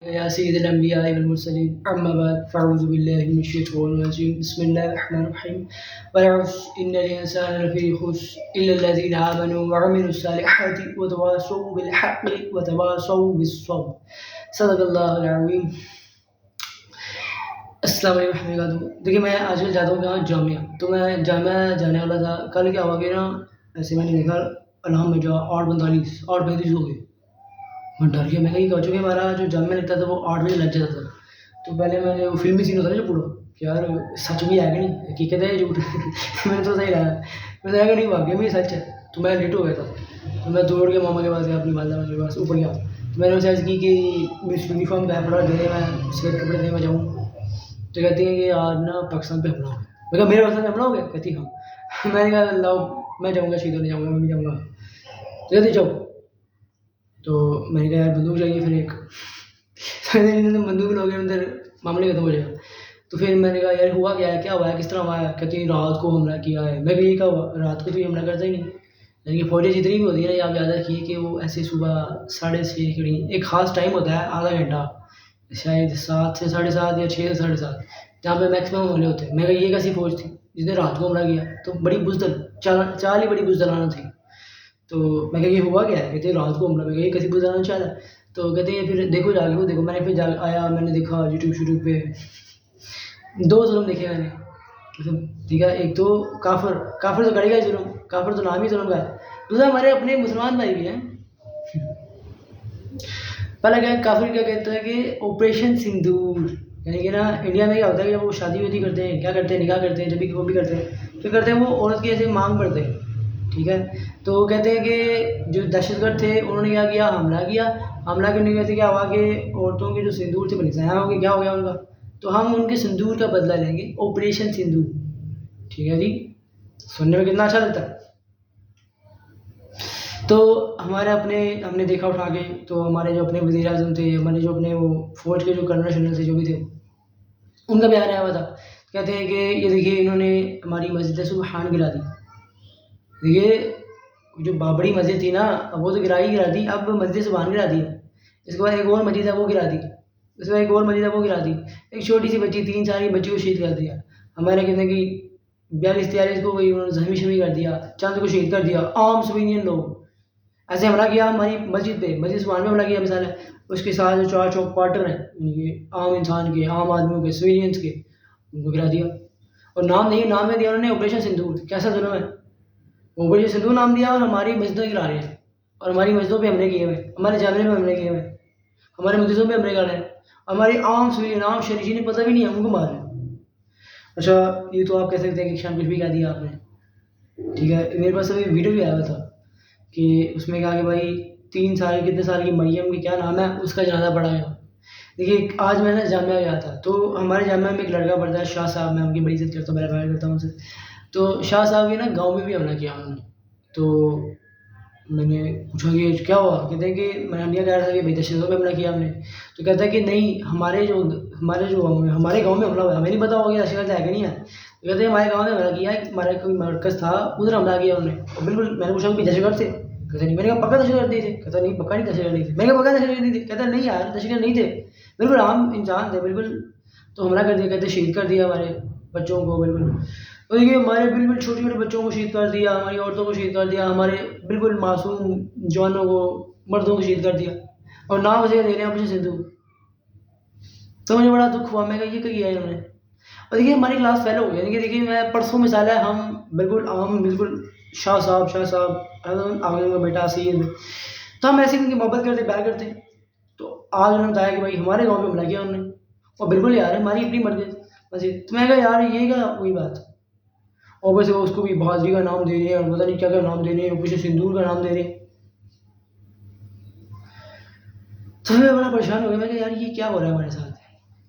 يا سيد الأنبياء والمرسلين أما بعد فأعوذ بالله من الشيطان الرجيم بسم الله الرحمن الرحيم والعصر إن الإنسان لفي خسر إلا الذين آمنوا وعملوا الصالحات وتواصوا بالحق وتواصوا بالصبر صدق اللہ العظیم. السلام علیکم ورحمۃ اللہ وبرکاتہ. دیکھیے میں آج کل جاتا ہوں کہاں جامعہ، تو میں جامعہ جانے والا تھا. کل کیا ہوا کہ نا ایسے میں نے دیکھا الحم میں جو 8:45 ہو گئے. میں ڈر گیا. میں کہیں کہہ چکے ہمارا جو جامعہ لگتا تھا وہ 8 بجے لگ جاتا تھا. تو پہلے میں نے وہ فلمی سین ہوتا نا جو پورا کہ یار سچ بھی ہے کہ نہیں، حقیقت ہے جھوٹ. میں نے تو صحیح رہا، میں نے کہا کہ نہیں واقعی میں سچ ہے. تو میں لیٹ ہو گیا تھا. تو میں دوڑ کے ماما کے پاس گیا، اپنی والدہ کے پاس اوپر گیا. تو میں نے ان سے عرض کی کہ میری یونیفارم کا کپڑا دے، میں سویٹ کپڑے دے میں جاؤں. تو کہتی ہیں کہ آج نا پاکستان پہ حملہ ہو گیا. میں کہا میرے پاکستان پہ حملہ ہو گیا؟ کہتی ہاں. میں نے کہا اللہ میں جاؤں گا، شہید ہونے جاؤں گا، میں بھی جاؤں گا. تو کہتی جاؤ. تو میں نے کہا یار بندوق چاہیے پھر ایک. بندوق لوگے اندر معاملے ختم ہو جائے گا. تو پھر میں نے کہا یار ہوا کیا ہے، کیا ہوا ہے، کس طرح ہوا ہے؟ کہتی رات کو حملہ کیا ہے. میں کہا یہ کیا ہوا؟ رات کو تو یہ حملہ کرتا ہی نہیں. یعنی کہ فوجیں جتنی بھی ہوتی ہے نا، آپ یاد رکھیے کہ وہ ایسے صبح 6:30 کھڑی، ایک خاص ٹائم ہوتا ہے آدھا گھنٹہ، شاید 7 سے 7:30 یا 6 سے 7:30، جہاں پہ میکسیمم حملے ہوتے ہیں. میں کہا یہ کیسی فوج تھی جس نے رات کو حملہ کیا؟ تو بڑی بزدل چال ہی بڑی بزدلانہ تھی. تو میں کہا یہ ہوا کیا ہے؟ کہتے ہیں رات کو حملہ. میں کہا یہ کیسی بزدلانہ چال ہے؟ تو کہتے ہیں پھر دیکھو جا کے، وہ دیکھو. میں نے پھر جا آیا، میں نے دیکھا یوٹیوب پہ 2 ظلم دیکھے میں نے. ٹھیک ہے، ایک تو کافر تو کرے گا ہی ظلم، کافر تو نام ہی ظلم کا ہے. دوسرا ہمارے اپنے مسلمان بھائی بھی ہیں. پہلا کیا کافر کیا کہتا ہے کہ آپریشن سندور، یعنی کہ نا انڈیا میں کیا ہوتا ہے کہ جب وہ شادی وادی کرتے ہیں، کیا کرتے ہیں، نکاح کرتے ہیں، جب بھی وہ بھی کرتے ہیں تو کرتے ہیں وہ عورت کی ایسے مانگ پڑتے ہیں. ٹھیک ہے، تو کہتے ہیں کہ جو دہشت گرد تھے انہوں نے کیا کیا، حملہ کیا. حملہ کرنے کی وجہ سے کیا ہوا کہ عورتوں کے جو سندور تھے بڑی ضائع ہو گئی. کیا ہو گیا ان کا؟ تو ہم ان کے سندور کا بدلہ لیں گے، آپریشن سندور. ٹھیک ہے جی، سننے میں کتنا اچھا لگتا ہے. تو ہمارے اپنے ہم نے دیکھا اٹھا کے، تو ہمارے جو اپنے وزیر اعظم تھے، ہمارے جو اپنے وہ فوج کے جو کرنل شنرل تھے، جو بھی تھے، ان کا بیان آیا ہوا تھا. کہتے ہیں کہ یہ دیکھیے انہوں نے ہماری مسجد سبحان گرا دی. دیکھیے جو بابری مسجد تھی نا، اب وہ تو گرا دی، اب مسجد سبحان گرا دی. اس کے بعد ایک اور مسجد ہے وہ گرا دی. اس کے بعد ایک اور مسجد ہے وہ گرا دی. ایک چھوٹی سی بچی 3 سال کی بچی کو شہید کر دیا. ہمارے کہتے ہیں کہ 42-43 کو وہی انہوں نے زخمی شمی کر دیا، چند کو شہید کر دیا. عام سوینین لوگ ایسے حملہ کیا ہماری مسجد پہ، مسجد سبحان میں حملہ کیا. مثال ہے اس کے ساتھ جو 4 چوک کوارٹر ہیں عام انسان کے، عام آدمیوں کے، سویلینس کے، ان کو گرا دیا. اور نام نہیں، نام میں دیا انہوں نے آپریشن سندور. کیسا ظلم ہے! آپریشن سندور نام دیا اور ہماری مسجدوں گرا رہے ہیں، اور ہماری مسجدوں پہ حملے کیے ہوئے، ہمارے جامعے پہ حملے کیے ہوئے، ہمارے مدرسوں پہ حملے کر رہے ہیں. ہماری عام سویلین، عام شہری نے پتہ بھی نہیں ہے، ان کو مار رہے ہیں. اچھا یہ تو آپ کہہ سکتے ہیں کہ شان کچھ بھی کہہ دیا آپ نے. ٹھیک ہے، میرے پاس ابھی ویڈیو بھی آیا ہوا تھا کہ اس میں کہا کہ بھائی 3 سال کتنے سال کی مریم کی کیا نام ہے، اس کا جنازہ پڑھا گیا. دیکھیے آج میں نے جامعہ گیا تھا، تو ہمارے جامعہ میں ایک لڑکا پڑھتا ہے شاہ صاحب، میں ان کی بڑی عزت کرتا ہوں، میرا بھائی کرتا ہوں ان سے. تو شاہ صاحب کے نا گاؤں میں بھی حملہ کیا انہوں نے. تو میں نے پوچھا کہ کیا ہوا؟ کہتے ہیں کہ میں انڈیا کہہ رہا تھا کہ بھائی دہشت گردوں پہ حملہ کیا ہم نے. تو کہتا ہے کہ نہیں، ہمارے گاؤں میں حملہ ہوا. ہمیں نہیں پتا ہوگا کہ دہشت گرد ہے کہ نہیں ہے. کہتے ہیں ہمارے گاؤں میں حملہ کیا، ہمارا کوئی مرکز تھا ادھر حملہ کیا انہوں نے. اور بالکل میں نے پوچھا کہ دہشت گرد تھے؟ کہتے نہیں. میں نے کہا پکا دہشت گرد نہیں تھے؟ کہتا نہیں پکا نہیں دہشت گرد نہیں تھے. میں نے کہا پکا دہشت گرد نہیں تھے؟ کہتا نہیں یار دہشت گرد نہیں تھے، بالکل عام انسان تھے بالکل. تو حملہ کر دیا، کہتے شہید کر دیا ہمارے بچوں کو بالکل. تو دیکھیے ہمارے بالکل چھوٹے چھوٹے بچوں کو شہید کر دیا، ہماری عورتوں کو شہید کر دیا، ہمارے بالکل معصوم جوانوں کو، مردوں کو شہید کر دیا، اور نام اسے دے رہے ہیں آپریشن سندور. تو مجھے بڑا دکھ ہوا. میں کہا یہ کیا ہے انہوں نے. اور دیکھیے ہماری کلاس فیل ہو گئی. یعنی کہ دیکھیے میں پرسوں مثال ہے، ہم بالکل عام بالکل شاہ صاحب آگے کا بیٹا سید، تو ہم ایسے ان کی محبت کرتے، پیار کرتے. تو آج انہوں نے بتایا کہ بھائی ہمارے گاؤں پہ حملہ کیا انہوں نے، اور بالکل یار ہماری اپنی مسجد. تو میں کہا یار یہ کیا کوئی بات. اور ویسے اس کو بھی بہادری کا نام دے رہے ہیں، اور پتہ نہیں کیا کیا نام دے رہے ہیں، پیچھے سندور کا نام دے رہے ہیں. تو میں بڑا پریشان ہو گیا. میں کہا یار یہ کیا ہو رہا ہے ہمارے ساتھ.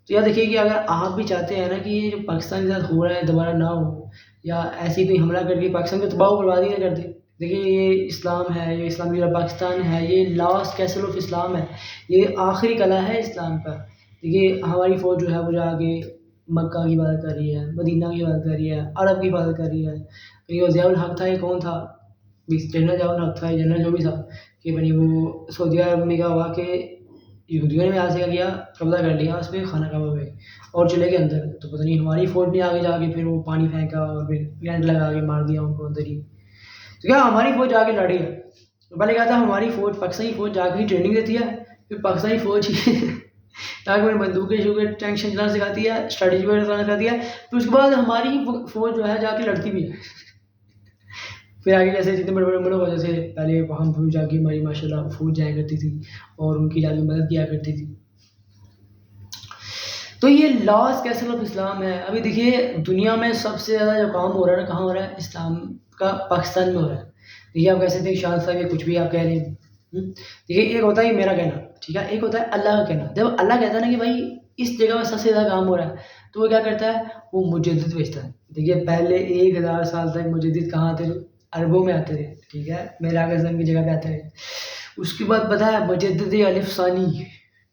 تو یار دیکھیے کہ اگر آپ بھی چاہتے ہیں نا کہ یہ جو پاکستان کے ساتھ ہو رہا ہے دوبارہ نہ ہو، یا ایسی کوئی حملہ کر کے پاکستان کو تباہ و بربادی نہ کر دے. دیکھیے یہ اسلام ہے، یہ اسلامی پاکستان ہے، یہ لاسٹ کیسل آف اسلام ہے، یہ آخری قلعہ ہے اسلام کا. دیکھیے ہماری فوج جو ہے وہ جا کے مکہ کی حفاظت کر رہی ہے، مدینہ کی حفاظت کر رہی ہے، عرب کی حفاظت کر رہی ہے. یہ ضیاء الحق تھا، یہ کون تھا؟ جنرل ضیاء الحق تھا، جنرل جو بھی تھا، کہ بنی وہ سعودی عرب میں کیا ہوا کہ یہودیوں نے یہاں سے کیا کیا، قبضہ کر لیا اس پہ خانہ کعبہ پہ اور چلے گئے اندر. تو پتہ نہیں ہماری فوج نے آگے جا کے پھر وہ پانی پھینکا اور پھر گرینیڈ لگا کے مار دیا ان کو اندر ہی. تو کیا ہماری فوج جا کے لڑی ہے. تو پہلے کہا تھا ہماری فوج پاکستانی فوج جا کے ہی ٹریننگ دیتی ہے، پھر پاکستانی فوج ہی تاکہ وہ بندوقیں شوقیں ٹینشن چلانا سکھاتی ہے، اسٹریٹجی وغیرہ چلانا سکھاتی ہے، پھر اس کے بعد ہماری ہی فوج جو ہے جا کے لڑتی بھی ہے. پھر آگے جیسے جتنے بڑے بڑے ملک ہو، جیسے پہلے وہاں فوج جا کے ہماری ماشاء اللہ فوج جایا کرتی تھی اور ان کی جا کے مدد کیا کرتی تھی. تو یہ لاس کیسل آف اسلام ہے. ابھی دیکھیے دنیا میں سب سے زیادہ جو کام ہو رہا ہے نا، کہاں ہو رہا ہے؟ اسلام کا پاکستان میں ہو رہا ہے. دیکھیے آپ کہہ سکتے ہیں شان صاحب یہ کچھ بھی آپ کہہ رہے ہیں. دیکھیے ایک ہوتا ہے میرا کہنا، ٹھیک ہے، ایک ہوتا ہے اللہ کا کہنا. جب اللہ کہتا ہے نا کہ بھائی اس جگہ میں سب سے زیادہ کام ہو رہا ہے، تو وہ کیا کرتا ہے؟ وہ مجدد بھیجتا ہے. دیکھیے پہلے 1000 سال تک مجدد کہاں تھے؟ عربوں میں آتے تھے، ٹھیک ہے، میراج اعظم کی جگہ پہ آتے تھے. اس کے بعد پتہ ہے مجدد الف ثانی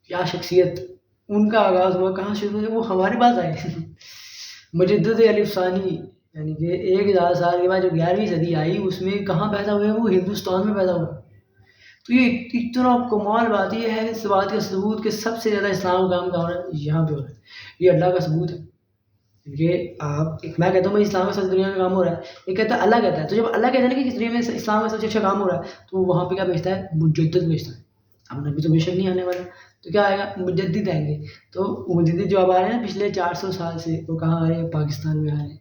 کیا شخصیت، ان کا آغاز ہوا کہاں شروع ہوئے؟ وہ ہمارے پاس آئے. مجدد الف ثانی یعنی کہ 1000 سال کے بعد جو 11ویں صدی آئی اس میں کہاں پیدا ہوئے؟ وہ ہندوستان میں پیدا ہوا. تو یہ اتنا کمال بات یہ ہے، اس بات کا ثبوت کہ سب سے زیادہ اسلام کا کام کہاں ہو رہا ہے؟ یہاں پہ ہو رہا ہے. یہ اللہ کا ثبوت ہے. یہ آپ میں کہتا ہوں بھائی اسلام کا سب سے دنیا میں کام ہو رہا ہے، یہ کہتا ہے اللہ کہتا ہے. تو جب اللہ کہتا ہے نا کہ اس دنیا میں اسلام کا سب سے اچھا کام ہو رہا ہے، تو وہاں پہ کیا بھیجتا ہے؟ مجدد بھیجتا ہے. اب نبی تو بے شک نہیں آنے والا، تو کیا آئے گا؟ مجدد آئیں گے. تو مجدد جو اب آ رہے ہیں پچھلے 400 سال سے، وہ کہاں آ رہے ہیں؟ پاکستان میں آ رہے ہیں.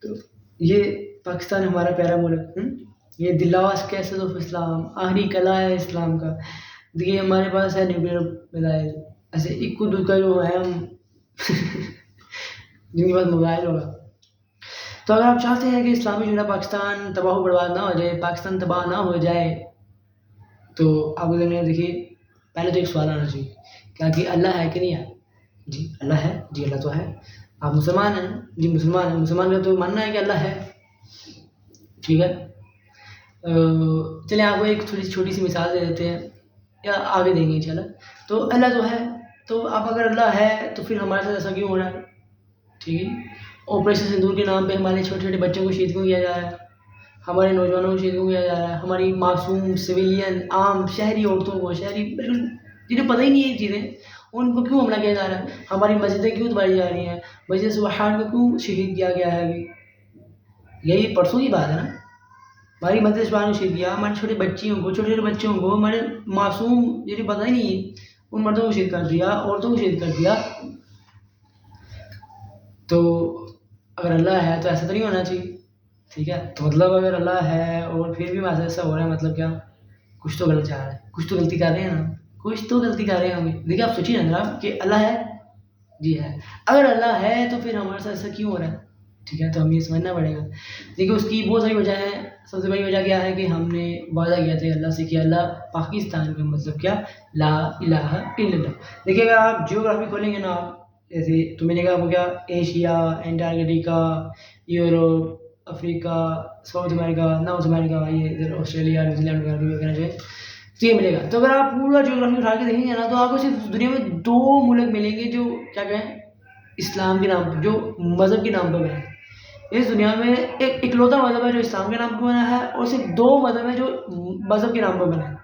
تو یہ پاکستان ہمارا پیارا ملک، یہ دی لاسٹ کیسل آف اسلام، آخری قلعہ ہے اسلام کا. دیکھیے ہمارے پاس ہے نیوکلیر میزائل، ایسے اکو دکا جو ہے ہم جن کے پاس موبائل ہوگا. تو اگر آپ چاہتے ہیں کہ اسلامی جو ہے پاکستان تباہ و برباد نہ ہو جائے، پاکستان تباہ نہ ہو جائے، تو آپ کو دیکھیے پہلے تو ایک سوال آنا چاہیے، کیا کہ اللہ ہے کہ نہیں ہے؟ جی اللہ ہے، جی اللہ تو ہے. آپ مسلمان ہیں؟ جی مسلمان ہیں. مسلمان کا تو ماننا ہے کہ اللہ ہے، ٹھیک ہے. چلیں آپ کو ایک تھوڑی چھوٹی سی مثال دے دیتے ہیں، یا آگے دیں گے انشاءاللہ. تو اللہ تو ہے، تو اب اگر اللہ ہے تو پھر ہمارے ساتھ ایسا کیوں ہو رہا ہے؟ ٹھیک ہے، آپریشن سندور کے نام پہ ہمارے چھوٹے چھوٹے بچوں کو شہید کیوں کیا جا رہا ہے؟ ہمارے نوجوانوں کو شہید کیوں کیا جا رہا ہے؟ ہماری معصوم سویلین عام شہری عورتوں کو، شہری بالکل جنہیں پتہ ہی نہیں ہے یہ چیزیں، ان کو کیوں حملہ کیا جا رہا ہے؟ ہماری مسجدیں کیوں تباہی جا رہی ہیں؟ مسجد سبحان کو کیوں شہید کیا گیا ہے؟ ابھی یہی پرسوں کی بات ہے نا، ہماری مسجد سبحان کو شہید کیا، ہمارے چھوٹے بچیوں کو، چھوٹے چھوٹے بچوں کو، ہمارے معصوم جنہیں پتہ ہی نہیں ہے ان مردوں کو شہید کر دیا، عورتوں کو شہید کر دیا. تو اگر اللہ ہے تو ایسا تو نہیں ہونا چاہیے، ٹھیک ہے. تو مطلب اگر اللہ ہے اور پھر بھی ایسا ہو رہا ہے، مطلب کیا؟ کچھ تو غلط چاہ رہا ہے، کچھ تو غلطی کر رہے ہیں نا، کچھ تو غلطی کر رہے ہیں ہم. دیکھیے آپ سوچیے نا کہ اللہ ہے، جی ہے. اگر اللہ ہے تو پھر ہمارے ساتھ ایسا کیوں ہو رہا ہے؟ ٹھیک ہے، تو ہمیں یہ سمجھنا پڑے گا. دیکھیے اس کی بہت ساری وجہ ہے. سب سے بڑی وجہ کیا ہے کہ ہم نے وعدہ کیا تھا اللہ سے کہ اللہ پاکستان کا مطلب کیا؟ لا الہ الا اللہ. دیکھیے اگر آپ جیوگرافی کھولیں گے نا، جیسے تو میں نے کہا وہ کیا ایشیا، انٹارکٹیکا، یوروپ، افریقہ، ساؤتھ امریکہ، نارتھ امریکہ، یہ ادھر آسٹریلیا، نیوزی لینڈ وغیرہ جو ہے تو یہ ملے گا. تو اگر آپ پورا جیوگرافی اٹھا کے دیکھیں گے نا، تو آپ کو صرف دنیا میں 2 ملک ملیں گے جو کیا کہیں اسلام کے نام پہ، جو مذہب کے نام پہ بنے. اس دنیا میں ایک اکلوتا مذہب ہے جو اسلام کے نام پہ بنا ہے، اور صرف 2 مذہب ہیں جو مذہب کے نام پہ بنے ہیں.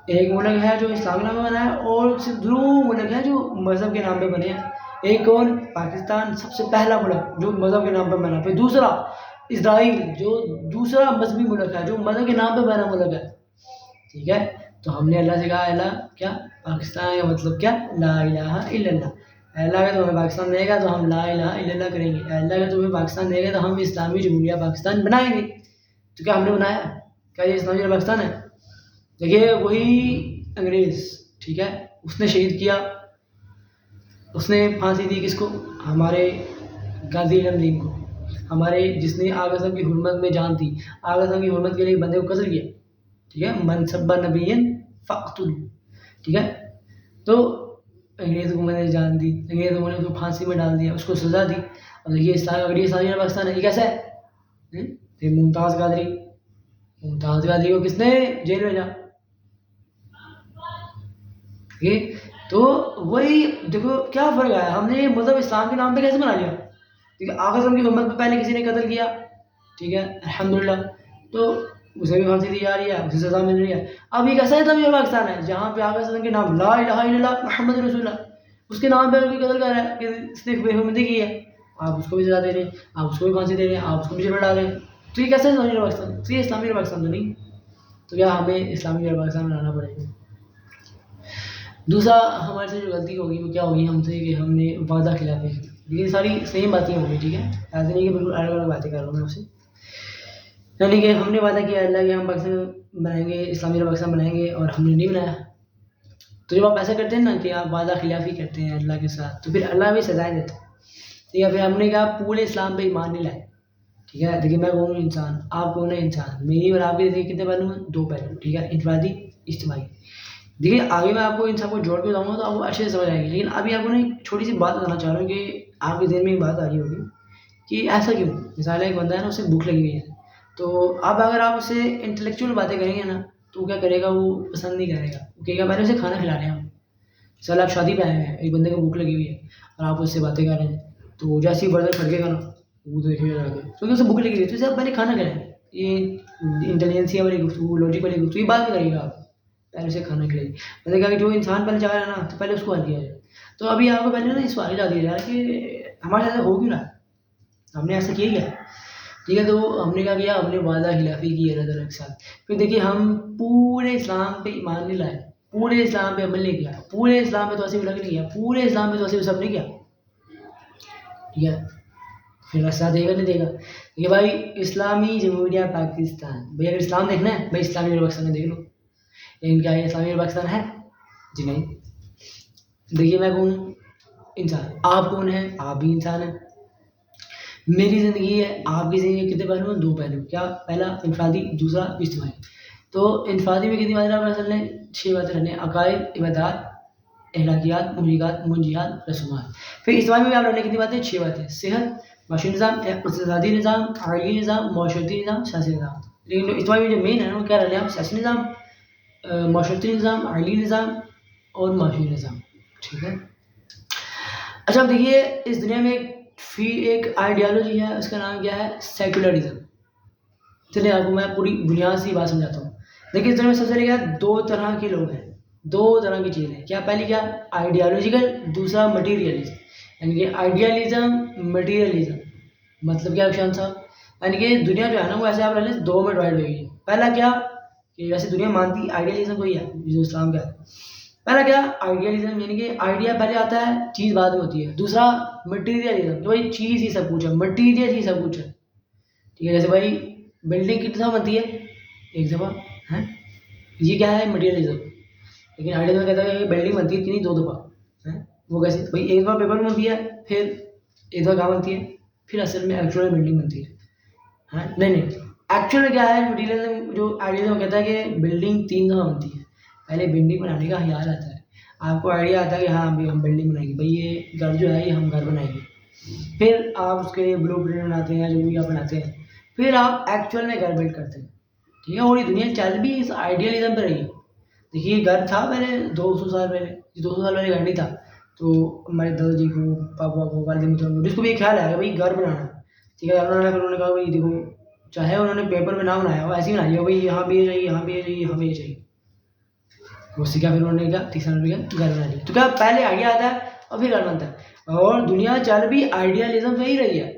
ایک ملک ہے جو اسلام کے نام پہ بنا ہے، اور صرف 2 ملک ہیں جو مذہب کے نام پہ بنے ہیں. ایک کون؟ پاکستان، سب سے پہلا ملک جو مذہب کے نام پہ بنا. پھر دوسرا اسرائیل، جو دوسرا مذہبی ملک ہے جو مذہب کے نام پہ بنا ملک ہے، ٹھیک ہے. تو ہم نے اللہ سے کہا اللہ کیا پاکستان کا مطلب کیا؟ لا الہ الا اللہ. اللہ کا تمہیں پاکستان دے گا تو ہم لا الہ الا اللہ کریں گے. اللہ کا تمہیں پاکستان دے گا تو ہم اسلامی جمہوریہ پاکستان بنائیں گے. تو کیا ہم نے بنایا؟ کیا یہ اسلامی جمہوریہ پاکستان ہے؟ دیکھیے وہی انگریز، ٹھیک ہے، اس نے شہید کیا، اس نے پھانسی دی کس کو؟ ہمارے غازی نمدین کو، ہمارے جس نے آغا صاحب کی حرمت میں جان دی، آغا صاحب کی حرمت کے لیے بندے کو قتل کیا، ٹھیک ہے. من سب نبی فقتل، ٹھیک ہے. تو انگریز حکومت نے جان دی، انگریز حکومت نے اس کو پھانسی میں ڈال دیا، اس کو سزا دی. اور یہ اسلامی پاکستان ہے، یہ کیسا ہے؟ پھر ممتاز قادری کو کس نے جیل بھیجا؟ تو وہی دیکھو کیا فرق ہے. ہم نے مذہب اسلام کے نام پہ کیسے بنا لیا؟ ٹھیک ہے، آغا صاحب کی حکومت پہ پہلے کسی نے قتل کیا، ٹھیک ہے، الحمدللہ. تو اسے بھی پھانسی دی جا رہی ہے, اسے سزا مل رہی ہے. اب ایک ایسا اسلامی پاکستان ہے جہاں پہ آقا صلی اللہ علیہ وسلم کے نام لا الہ الا اللہ محمد رسول اللہ, اس کے نام پہ کوئی قتل کر رہا ہے کہ اس نے بے حرمتی کی ہے, آپ اس کو بھی سزا دے رہے ہیں, آپ اس کو بھی پھانسی دے رہے ہیں, آپ اس کو بھی جیل میں ڈال رہے ہیں. تو یہ کیسا اسلامی پاکستان؟ تو یہ اسلامی پاکستان تو نہیں. تو کیا ہمیں اسلامی پاکستان بنانا پڑے گا. دوسرا ہمارے سے جو غلطی ہوگی وہ کیا ہوگی ہم سے, کہ ہم نے وعدہ خلافی کی. یہ ساری سیم باتیں ہوں گی, ٹھیک ہے, ایسے نہیں کہ بالکل الگ الگ باتیں کر رہا ہوں میں آپ سے. یعنی کہ ہم نے وعدہ کیا اللہ کہ ہم پاکستان بنائیں گے, اسلامی پاکستان بنائیں گے, اور ہم نے نہیں بنایا. تو جب آپ ایسا کرتے ہیں نا کہ آپ وعدہ خلافی کرتے ہیں اللہ کے ساتھ, تو پھر اللہ بھی سزائیں دیتا ہے. ٹھیک ہے, پھر ہم نے کہا پورے اسلام پہ ایمان نہیں لائے. ٹھیک ہے, دیکھیے میں کون انسان, آپ کون ہے انسان, میری اور آپ کے دیکھیے کتنے پہلو ہیں, 2 پہلو. ٹھیک ہے, انفرادی اجتماعی. دیکھیے آگے میں آپ کو ان سب کو جوڑ کے بتاؤں گا تو آپ کو اچھے سے سمجھ آئے گی. لیکن ابھی آپ کو نا ایک چھوٹی سی بات بتانا چاہ رہا ہوں کہ آپ کے ذہن میں ایک بات آ رہی ہوگی کہ ایسا کیوں. مثال ایک بندہ ہے نا, اسے بھوک لگی ہوئی ہے, تو اب اگر آپ اسے انٹلیکچوئل باتیں کریں گے نا تو وہ کیا کرے گا, وہ پسند نہیں کرے گا. وہ کہے گا پہلے اسے کھانا کھلا رہے ہیں ہم. مثال آپ شادی پہ آئے ہیں, ایک بندے کو بھوک لگی ہوئی ہے اور آپ اس سے باتیں کر رہے ہیں, تو جیسے ہی برتن کھڑکے گا نا وہ دیکھے گا کیونکہ اسے بھوک لگی ہوئی ہے, تو اسے آپ پہلے کھانا کھلائیں. یہ انٹیلیجنسی والی گفتگو, لاجک والی گفتگو, یہ بات نہیں کریے گا آپ, پہلے اسے کھانا کھلائیے. میں نے کہا کہ جو انسان پہلے چاہ رہا ہے نا تو پہلے اس کو حل کیا جائے. تو ابھی آپ کو پہلے نا اس سوال یاد دیا جا رہا ہے کہ ہمارے ساتھ ہو کیوں رہا ہے, ہم نے ایسا کیا کیا. ٹھیک ہے, تو ہم نے کیا کیا, ہم نے وعدہ خلافی کی اللہ تعالیٰ کے ساتھ. پھر دیکھیے ہم پورے اسلام پہ ایمان نہیں لائے, پورے اسلام پہ عمل نہیں کیا, پورے اسلام پہ توسیع الگ نہیں کیا, پورے اسلام پہ توسیع سب نہیں کیا. ٹھیک ہے, پھر ایسا دے گا نہیں دے گا. کہ بھائی اسلامی جمہوریہ پاکستان, بھائی اگر اسلام دیکھنا ہے بھائی اسلامی پاکستان میں دیکھ لو. لیکن کیا یہ اسلامی پاکستان ہے؟ جی نہیں. دیکھیے میں کون ہوں, انسان. آپ کون ہیں؟ آپ بھی انسان ہیں. میری زندگی ہے, آپ کی زندگی کتنے پہلو ہیں؟ 2 پہلو. کیا؟ پہلا انفرادی, دوسرا اجتماعی. تو انفرادی میں کتنی باتیں آپ نے 6 باتیں رہنے, عقائد, عبادات, اخلاقیات, منجیات, رسومات. پھر اجتماعی میں آپ رہنے کتنی باتیں؟ 6 باتیں, صحت, معاشی نظام, اقتصادی نظام, عائلی نظام, معاشرتی نظام, سیاسی نظام. لیکن جو اجتماعی میں جو مین ہے وہ کیا رہنے ہیں, سیاسی نظام, معاشرتی نظام, عائلی نظام اور معاشی نظام. ٹھیک ہے. اچھا اب دیکھیے اس دنیا میں ایک آئیڈیالوجی ہے, اس کا نام کیا ہے؟ سیکولرزم. چلیے آپ کو میں پوری بنیاد سے بات سمجھاتا ہوں. دیکھیے اس دنیا میں سب سے پہلے کیا, 2 طرح کے لوگ ہیں, 2 طرح کی چیزیں. کیا پہلی کیا؟ آئیڈیالوجیکل, دوسرا مٹیریلزم. یعنی کہ آئیڈیالزم, مٹیریلزم. مطلب کیا شان صاحب؟ یعنی کہ دنیا جو ہے نا وہ ایسے آپ رہ لیں 2 میں ڈیوائڈ ہوئی ہے. پہلا کیا کہ ویسے دنیا مانتی آئیڈیالزم کو ہی ہے جو اسلام کا ہے. پہلا کیا؟ آئیڈیالزم, یعنی کہ آئیڈیا پہلے آتا ہے, چیز بعد میں ہوتی ہے. دوسرا مٹیریلزم, جو بھائی چیز ہی سب کچھ ہے, مٹیریل ہی سب کچھ ہے. ٹھیک ہے, جیسے بھائی بلڈنگ کتنی دفعہ بنتی ہے؟ 1 دفعہ ہے. یہ کیا ہے؟ مٹیریلزم. لیکن آئیڈیالزم کہتا ہے کہ بلڈنگ بنتی ہے کتنی 2 دفعہ. وہ کیسے بھائی 1 دفعہ پیپر بنتی ہے, پھر 1 دفعہ کہاں بنتی ہے, پھر اصل میں ایکچوئل بلڈنگ بنتی ہے. نہیں, ایکچوئل میں کیا ہے مٹیریلزم, جو آئیڈیالزم کہتا ہے کہ بلڈنگ 3 دفعہ بنتی ہے. پہلے بلڈنگ بنانے کا خیال آتا ہے, آپ کو آئیڈیا آتا ہے کہ ہاں ابھی ہم بلڈنگ بنائیں گے, بھائی یہ گھر جو ہے یہ ہم گھر بنائیں گے. پھر آپ اس کے لیے بلو پرنٹ بناتے ہیں, جو بھی آپ بناتے ہیں, پھر آپ ایکچوئل میں گھر بلڈ کرتے ہیں. ٹھیک ہے, اور یہ دنیا چل بھی اس آئیڈیالزم پہ رہی ہے. دیکھیے گھر تھا پہلے 200 سال پہلے, 200 سال پہلے گھر نہیں تھا, تو ہمارے دادا جی کو, پاپا کو, والد محترم کو, جس کو بھی خیال آیا کہ بھائی گھر بنانا. ٹھیک ہے, گھر بنانا, پھر انہوں نے کہا بھائی دیکھو, چاہے انہوں نے پیپر میں نہ بنایا ہو, ایسے ہی بنا لیا بھائی یہاں بھی یہ چاہیے, یہاں بھی یہ چاہیے, یہاں بھی یہ چاہیے. اس سے کیا پھر انہوں نے کیا 30 سال میں گھر بنا لیا. تو کیا پہلے آئیڈیا آتا ہے اور پھر گھر بنتا ہے, اور دنیا چل بھی آئیڈیالزم پہ ہی رہی ہے.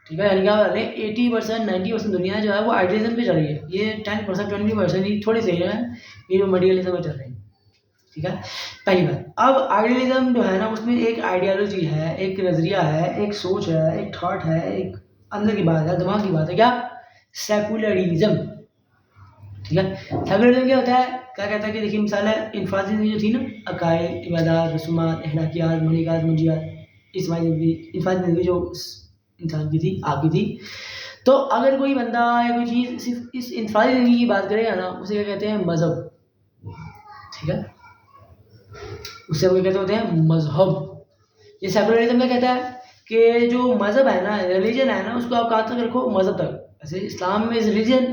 ٹھیک ہے, یعنی کیا 80% 90% دنیا جو ہے وہ آئیڈیالزم پہ چل رہی ہے. یہ 10% 20% ہی تھوڑی صحیح ہے, یہ جو مٹیریلزم پہ چل رہی ہے. ٹھیک ہے, پہلی بات. اب آئیڈیالزم جو ہے نا اس میں ایک آئیڈیالوجی ہے, ایک نظریہ ہے, ایک سوچ ہے, ایک تھاٹ ہے, ایک اندر کی بات ہے, دماغ کی بات ہے. کیا؟ سیکولرزم. ٹھیک ہے, سیکولرزم کیا ہوتا ہے, کیا کہتا ہے کہ دیکھیے مثال ہے انفرادی زندگی جو تھی نا, عقائد, عبادات, رسومات, اخلاقیات, ملکات, منجیات, اجتماعی زندگی, انفرادی زندگی جو انسان کی تھی, آپ کی تھی. تو اگر کوئی بندہ یا کوئی چیز صرف اس انفرادی زندگی کی بات کرے گا نا, اسے کیا کہتے ہیں؟ مذہب. ٹھیک ہے, اسے وہ کہتے ہوتے ہیں مذہب. یہ سیکولرزم کیا کہتا ہے کہ جو مذہب ہے نا, ریلیجن ہے نا, اس کو آپ کہاں تک رکھو؟ مذہب تک. ایسے اسلام میں ریلیجن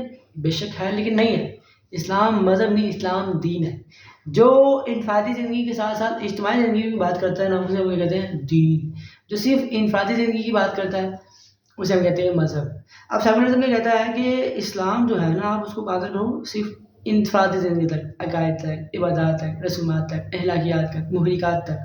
بے شک ہے لیکن نہیں ہے. اسلام مذہب نہیں, اسلام دین ہے. جو انفرادی زندگی کے ساتھ ساتھ اجتماعی زندگی کی بات کرتا ہے نا, اسے وہ کہتے ہیں دین. جو صرف انفرادی زندگی کی بات کرتا ہے, اسے ہم کہتے ہیں مذہب. اب سیکولرزم یہ کہتا ہے کہ اسلام جو ہے نا آپ اس کو بات کرو صرف انفرادی زندگی تک، عقائد تک، عبادات تک، رسومات تک، اخلاقیات تک، محرکات تک.